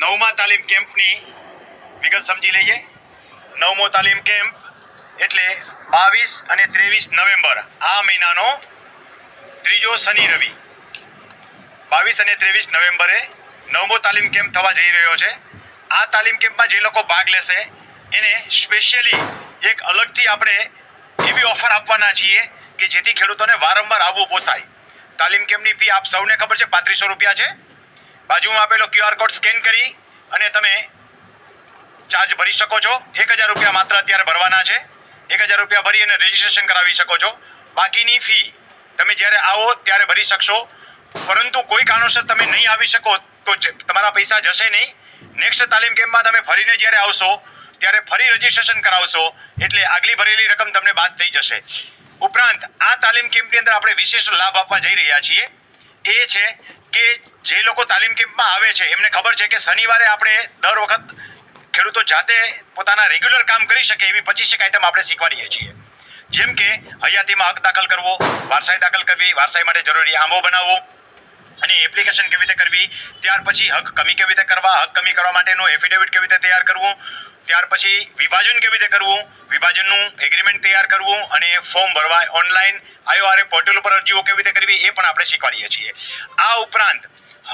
નવમા તાલીમ કેમ્પની વિગત સમજી લઈએ. નવમો તાલીમ કેમ્પ એટલે 22 અને 23 નવેમ્બર આ મહિનાનો ત્રીજો શનિ રવિ 22 અને 23 નવેમ્બરે નવમો તાલીમ કેમ્પ થવા જઈ રહ્યો છે. આ તાલીમ કેમ્પમાં જે લોકો ભાગ લેશે એને સ્પેશિયલી એક અલગથી આપણે એવી ઓફર આપવાના છીએ કે જેથી ખેડૂતોને વારંવાર આવવું પોસાય. તાલીમ કેમ્પની ફી આપ સૌને ખબર છે 3500 રૂપિયા છે. બાજુમાં આપેલો QR કોડ સ્કેન કરી અને તમે ચાર્જ ભરી શકો છો. 1000 રૂપિયા માત્ર અત્યારે ભરવાના છે. 1000 રૂપિયા ભરી અને રજીસ્ટ્રેશન કરાવી શકો છો. બાકીની ફી તમે જ્યારે આવો ત્યારે ભરી શકશો. પરંતુ કોઈ કારણોસર તમે નહીં આવી શકો તો તમારા પૈસા જશે નહીં. નેક્સ્ટ તાલીમ કેમ્પમાં તમે ફરીને જ્યારે આવશો ત્યારે ફરી રજીસ્ટ્રેશન કરાવશો એટલે આગલી ભરેલી રકમ તમને બાદ થઈ જશે. ઉપરાંત આ તાલીમ કેમ્પની અંદર આપણે વિશેષ લાભ આપવા જઈ રહ્યા છીએ. એ છે કે જે લોકો તાલીમ કેમ્પમાં આવે છે એમને ખબર છે કે શનિવારે આપણે દર વખત ખેડૂતો જાતે પોતાના રેગ્યુલર કામ કરી શકે એવી 25 આઈટમ આપણે શીખવાડીએ છીએ. જેમ કે હયાતીમાં હક દાખલ કરવો, વારસાઈ દાખલ કરવી, વારસાઈ માટે જરૂરી આંબો બનાવવો અને એપ્લિકેશન કેવી રીતે કરવી, ત્યાર પછી હક કમી કેવી રીતે કરવા, હક કમી કરવા માટેનું એફિડેવિટ કેવી રીતે તૈયાર કરવું, ત્યાર પછી વિભાજન કેવી રીતે કરવું, વિભાજનનું એગ્રીમેન્ટ તૈયાર કરવું અને ફોર્મ ભરવા ઓનલાઈન IORA પોર્ટલ ઉપર અરજીઓ કેવી રીતે કરવી એ પણ આપણે શીખવાડીએ છીએ. આ ઉપરાંત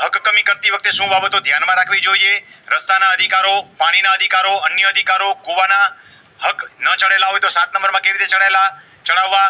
હક કમી કરતી વખતે શું બાબતો ધ્યાનમાં રાખવી જોઈએ, રસ્તાના અધિકારો, પાણીના અધિકારો, અન્ય અધિકારો, કૂવાના હક ન ચડેલા હોય તો 7 નંબરમાં કેવી રીતે ચડાવવા,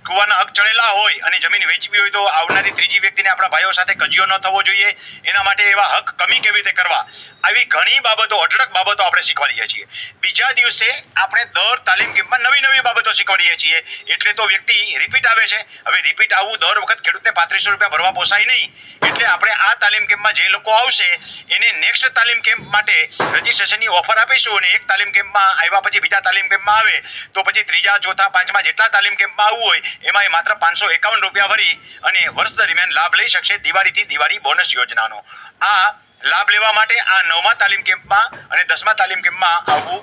કૂવાના હક ચડેલા હોય અને જમીન વેચવી હોય તો આવનારી ત્રીજી વ્યક્તિને આપણા ભાઈઓ સાથે કજિયો ન થવો જોઈએ, એના માટે એવા હક કમી કેવી રીતે કરવા, આવી ઘણી બાબતો અઢળક બાબતો આપણે શીખવાડીએ છીએ. બીજા દિવસે આપણે દર તાલીમ કેમ્પમાં નવી બાબતો શીખવાડીએ છીએ. એટલે તો વ્યક્તિ રિપીટ આવે છે. હવે રિપીટ આવવું દર વખત ખેડૂતને 3500 રૂપિયા ભરવા પોસાય નહીં. એટલે આપણે આ તાલીમ કેમ્પમાં જે લોકો આવશે એને નેક્સ્ટ તાલીમ કેમ્પ માટે રજીસ્ટ્રેશનની ઓફર આપીશું અને એક તાલીમ કેમ્પમાં આવ્યા પછી બીજા તાલીમ કેમ્પમાં આવે તો પછી ત્રીજા, ચોથા, પાંચમા જેટલા તાલીમ કેમ્પમાં આવવું હોય એમાં એ માત્ર 551 રૂપિયા ભરી અને વર્ષ દરમિયાન લાભ લઈ શકશે દિવાળીથી દિવાળી બોનસ યોજનાનો. આ લાભ લેવા માટે આ 9મા તાલીમ કેમ્પમાં અને 10મા તાલીમ કેમ્પમાં આવવું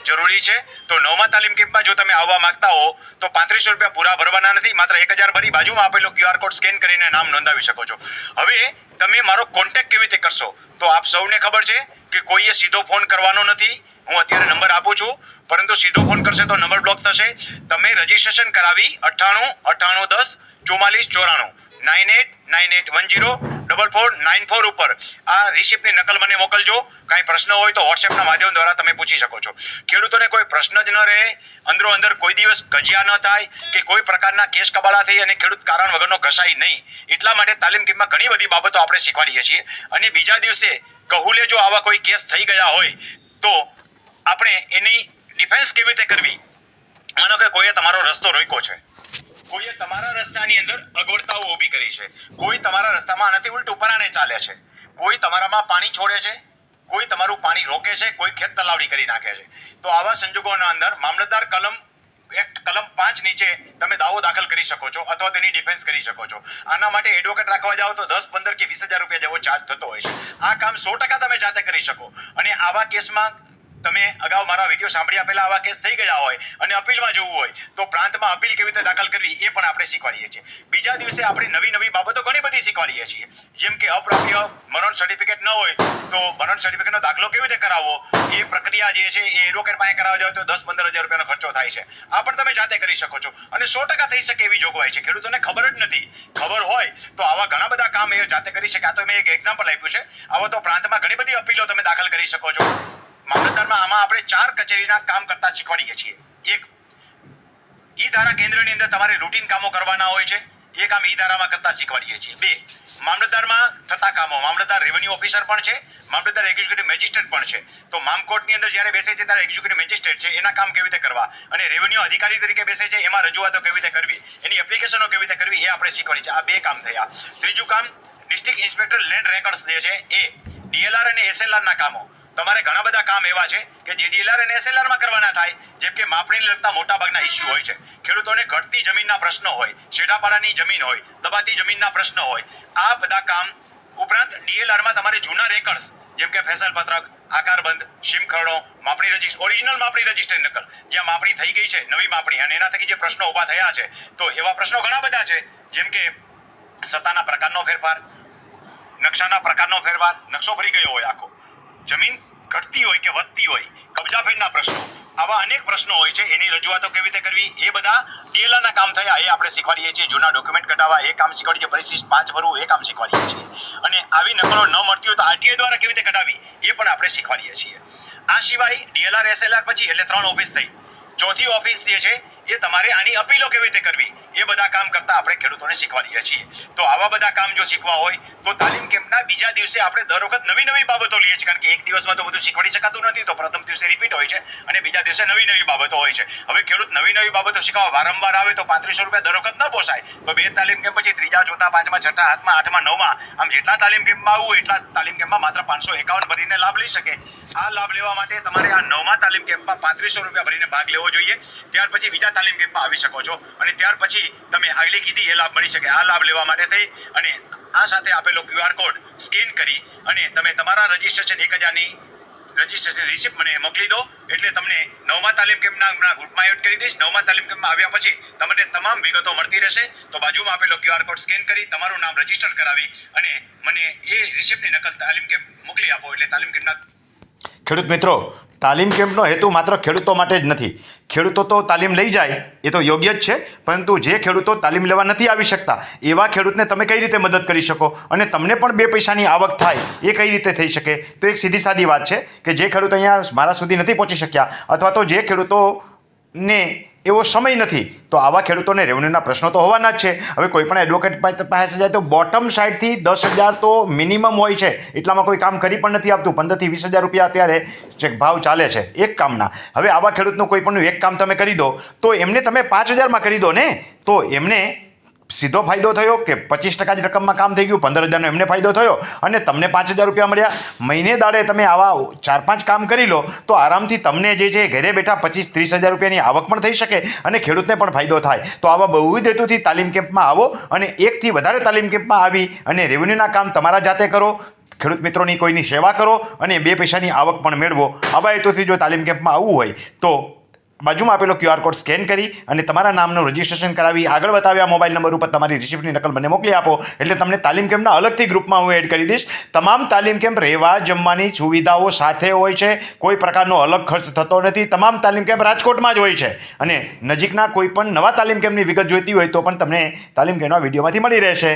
જરૂરી છે. તો 9મા તાલીમ કેમ્પમાં જો તમે આવવા માંગતા હો તો 3500 રૂપિયા પૂરા ભરવાના નથી, માત્ર 1000 ભરી બાજુમાં આપેલો QR કોડ સ્કેન કરીને નામ નોંધાવી શકો છો. હવે તમે મારો કોન્ટેક્ટ કેવી રીતે કરશો તો આપ સૌને ખબર છે કે કોઈએ સીધો ફોન કરવાનો નથી. હું અત્યારે નંબર આપું છું પરંતુ સીધો ફોન કરશે તો નંબર બ્લોક થશે. તમે રજીસ્ટ્રેશન કરાવી 98 9810 4494 9898104494 ઉપર આ રિસિપ્ટની નકલ મને મોકલજો. કાંઈ પ્રશ્ન હોય તો WhatsAppના માધ્યમ દ્વારા તમે પૂછી શકો છો. ખેડૂતોને કોઈ પ્રશ્ન જ ન રહે, અંદરો અંદર કોઈ દિવસ કજિયા ન થાય કે કોઈ પ્રકારના કેસ કબાળા થઈ અને ખેડૂત કારણ વગરનો ઘસાય નહીં. એટલા માટે તાલીમ કેમ્પમાં ઘણી બધી બાબતો આપણે શીખવાડીએ છીએ. અને બીજા દિવસે કહુલે જો આવા કોઈ કેસ થઈ ગયા હોય તો આપણે એની ડિફેન્સ કેવી રીતે કરવી. માનો કે કોઈએ તમારો રસ્તો રોક્યો છે, કોઈએ તમારા રસ્તાની અંદર અગવડતાઓ ઊભી કરી છે, કોઈ તમારા રસ્તામાં આનાથી ઉલટું પરાણે ચાલે છે, કોઈ તમારામાં પાણી છોડે છે, કોઈ તમારું પાણી રોકે છે, કોઈ ખેત તલાવડી કરી નાખે છે. તો આવા સંજોગોના અંદર મામલતદાર કલમ 5 નીચે તમે દાવો દાખલ કરી શકો છો અથવા તેની ડિફેન્સ કરી શકો છો. આના માટે એડવોકેટ રાખવા જાઓ તો 10, 15 કે 20,000 રૂપિયા જેવો ચાર્જ થતો હોય છે. આ કામ 100% તમે જાતે કરી શકો. અને આવા કેસમાં તમે અગાઉ મારા વિડીયો સાંભળ્યા પહેલા આવા કેસ થઈ ગયા હોય અને અપીલમાં જવું હોય તો પ્રાંતમાં અપીલ કેવી રીતે દાખલ કરવી એ પણ આપણે શીખવાડીએ છીએ. બીજા દિવસે આપણે નવી બાબતો ઘણી બધી શીખવાડીએ છીએ. જેમ કે અપ્રાપ્ય મરણ સર્ટિફિકેટ ન હોય તો મરણ સર્ટિફિકેટનો દાખલો કેવી રીતે કરાવવો, એ પ્રક્રિયા જે છે એ એડવોકેટ પાસે કરાવવા જાવ તો 10-15,000 રૂપિયાનો ખર્ચો થાય છે. આ પણ તમે જાતે કરી શકો છો અને 100% થઈ શકે એવી જોગવાઈ છે. ખેડૂતોને ખબર જ નથી. ખબર હોય તો આવા ઘણા બધા કામ એ જાતે કરી શકે. આ તો મેં એક એક્ઝામ્પલ આપ્યું છે. આવો તો પ્રાંતમાં ઘણી બધી અપીલો તમે દાખલ કરી શકો છો. મામલતદારમાં આમાં આપણે 4 કચેરીના કામ કરતા શીખવાડીએ છીએ. એક, ઈ ધારા કેન્દ્રની અંદર તમારે રૂટીન કામો કરવાના હોય છે, એ કામ ઈ ધારામાં કરતા શીખવાડીએ છીએ. 2, મામલતદારમાં થતા કામો, મામલતદાર રેવન્યુ ઓફિસર પણ છે, મામલતદાર એક્ઝિક્યુટિવ મેજિસ્ટ્રેટ પણ છે. તો મામકોર્ટની અંદર જ્યારે બેસે છે ત્યારે એક્ઝિક્યુટિવ મેજિસ્ટ્રેટ છે એના કામ કેવી રીતે કરવા અને રેવન્યુ અધિકારી તરીકે બેસે છે એમાં રજૂઆતો કેવી રીતે કરવી, એની એપ્લિકેશનો કેવી રીતે કરવી એ આપણે શીખવાડીએ છીએ. આ 2 કામ થયા. ત્રીજું કામ ડિસ્ટ્રિક્ટ ઇન્સ્પેક્ટર લેન્ડ રેકોર્ડ્સ જે છે એ DLR અને SLR ના કામો. તમારે ઘણા બધા કામ એવા છે કે જે DLR અને SLR માં કરવાના થાય. જેમ કે માપણીને લગતા મોટાભાગના ઇસ્યુ હોય છે. ખેડૂતોને ઘટતી જમીનના પ્રશ્નો હોય, છેડાપાડાની જમીન હોય, દબાતી જમીનના પ્રશ્નો હોય. આ બધા કામ ઉપરાંત DLR માં તમારે જૂના રેકર્ડ્સ જેમ કે ફેસલ પત્રક, આકારબંધ, સીમ ખરડો, માપણી રજિસ્ટર, ઓરિજિનલ માપણી રજિસ્ટરની નકલ જ્યાં માપણી થઈ ગઈ છે, નવી માપણી અને એના થકી જે પ્રશ્નો ઊભા થયા છે તો એવા પ્રશ્નો ઘણા બધા છે. જેમ કે સત્તાના પ્રકારનો ફેરફાર, નકશાના પ્રકારનો ફેરફાર, નકશો ફરી ગયો હોય આખો, જમીન ઘટતી હોય કે વધતી હોય, કબજાફેરના પ્રશ્નો, આવા અનેક પ્રશ્નો હોય છે. એની રજૂઆતો કેવી રીતે કરવી એ બધા ડીએલઆરના કામ થયા એ આપણે શીખવાડીએ છીએ. જૂના ડોક્યુમેન્ટ કઢાવવા એ કામ શીખવાડીએ છીએ. પરિશિષ્ટ 5 ભરવું એ કામ શીખવાડીએ છીએ. અને આવી નકલો ન મળતી હોય તો આરટીઆઈ દ્વારા કેવી રીતે કઢાવી એ પણ આપણે શીખવાડીએ છીએ. આ સિવાય ડીએલઆર એસએલઆર પછી એટલે 3 ઓફિસ થઈ. ચોથી ઓફિસ જે છે એ તમારે આની અપીલો કેવી રીતે કરવી એ બધા કામ કરતા આપણે ખેડૂતોને શીખવાડીએ છીએ. તો આવા બધા કામ જો શીખવા હોય તો તાલીમ કેમ્પના બીજા દિવસે આપણે દર વખત નવી બાબતો લઈએ છીએ. કારણ કે એક દિવસમાં તો બધું શીખવાડી શકાતું નથી. તો પ્રથમ દિવસે રિપીટ હોય છે અને બીજા દિવસે નવી બાબતો હોય છે. હવે ખેડૂત નવી બાબતો શીખવા વારંવાર આવે તો 3500 રૂપિયા દર વખત ન પોસાય. તો 2 તાલીમ કેમ્પ પછી 3જા, 4થા, 5મા, 6થા, 7મા, 8મા, 9મા આમ જેટલા તાલીમ કેમ્પમાં આવવું એટલા તાલીમ કેમ્પમાં માત્ર 551 ભરીને લાભ લઈ શકે. આ લાભ લેવા માટે તમારે આ 9મા તાલીમ કેમ્પમાં 3500 રૂપિયા ભરીને ભાગ લેવો જોઈએ. ત્યાર પછી બીજા તાલીમ કેમ્પમાં આવી શકો છો અને ત્યાર પછી તમે આગલી કીધી એ લાભ મળી શકે. આ લાભ લેવા માટે થઈ અને આ સાથે આપેલો QR કોડ સ્કેન કરી અને તમે તમારા રજીસ્ટ્રેશન 1000ની રજીસ્ટ્રેશન રિસિપ્ટ મને મોકલી દો એટલે તમને 9મા તાલીમ કેમ્પના ગ્રુપમાં એડ કરી દઈશ. 9મા તાલીમ કેમ્પમાં આવ્યા પછી તમને તમામ વિગતો મળતી રહેશે. તો બાજુમાં આપેલો QR કોડ સ્કેન કરી તમારું નામ રજીસ્ટર કરાવી અને મને એ રિસિપ્ટની નકલ તાલીમ કેમ્પ મોકલી આપો એટલે તાલીમ કેમ્પના. ખેડૂત મિત્રો, તાલીમ કેમ્પનો હેતુ માત્ર ખેડૂતો માટે જ નથી. ખેડૂતો તો તાલીમ લઈ જાય એ તો યોગ્ય જ છે, પરંતુ જે ખેડૂતો તાલીમ લેવા નથી આવી શકતા એવા ખેડૂતને તમે કઈ રીતે મદદ કરી શકો અને તમને પણ 2 પૈસાની આવક થાય એ કઈ રીતે થઈ શકે? તો એક સીધી સાદી વાત છે કે જે ખેડૂત અહીંયા મારા સુધી નથી પહોંચી શક્યા અથવા તો જે ખેડૂતોને એવો સમય નથી તો આવા ખેડૂતોને રેવન્યુના પ્રશ્નો તો હોવાના જ છે. હવે કોઈ પણ એડવોકેટ પાસે જાય તો બોટમ સાઇડથી 10,000 તો મિનિમમ હોય છે. એટલામાં કોઈ કામ કરી પણ નથી આપતું. 15,000 થી 20,000 રૂપિયા અત્યારે ચેક ભાવ ચાલે છે એક કામના. હવે આવા ખેડૂતનું કોઈ પણ એક કામ તમે કરી દો તો એમને તમે 5,000માં કરી દો ને, તો એમને સીધો ફાયદો થયો કે 25% જ રકમમાં કામ થઈ ગયું. 15,000નો એમને ફાયદો થયો અને તમને 5,000 રૂપિયા મળ્યા. મહિને દાડે તમે આવા 4-5 કામ કરી લો તો આરામથી તમને જે છે ઘરે બેઠા 25-30,000 રૂપિયાની આવક પણ થઈ શકે અને ખેડૂતને પણ ફાયદો થાય. તો આવા બહુવિધ હેતુથી તાલીમ કેમ્પમાં આવો અને એકથી વધારે તાલીમ કેમ્પમાં આવી અને રેવન્યુના કામ તમારા જાતે કરો. ખેડૂત મિત્રોની કોઈની સેવા કરો અને 2 પૈસાની આવક પણ મેળવો. આવા હેતુથી જો તાલીમ કેમ્પમાં આવવું હોય તો બાજુમાં આપેલો QR કોડ સ્કેન કરી અને તમારા નામનું રજીસ્ટ્રેશન કરાવી આગળ બતાવ્યા મોબાઈલ નંબર ઉપર તમારી રિસિપ્ટની નકલ મને મોકલી આપો એટલે તમને તાલીમ કેમ્પના અલગથી ગ્રુપમાં હું એડ કરી દઈશ. તમામ તાલીમ કેમ્પ રહેવા જમવાની સુવિધાઓ સાથે હોય છે. કોઈ પ્રકારનો અલગ ખર્ચ થતો નથી. તમામ તાલીમ કેમ્પ રાજકોટમાં જ હોય છે અને નજીકના કોઈ પણ નવા તાલીમ કેમ્પની વિગત જોઈતી હોય તો પણ તમને તાલીમ કેમ્પના વિડીયોમાંથી મળી રહેશે.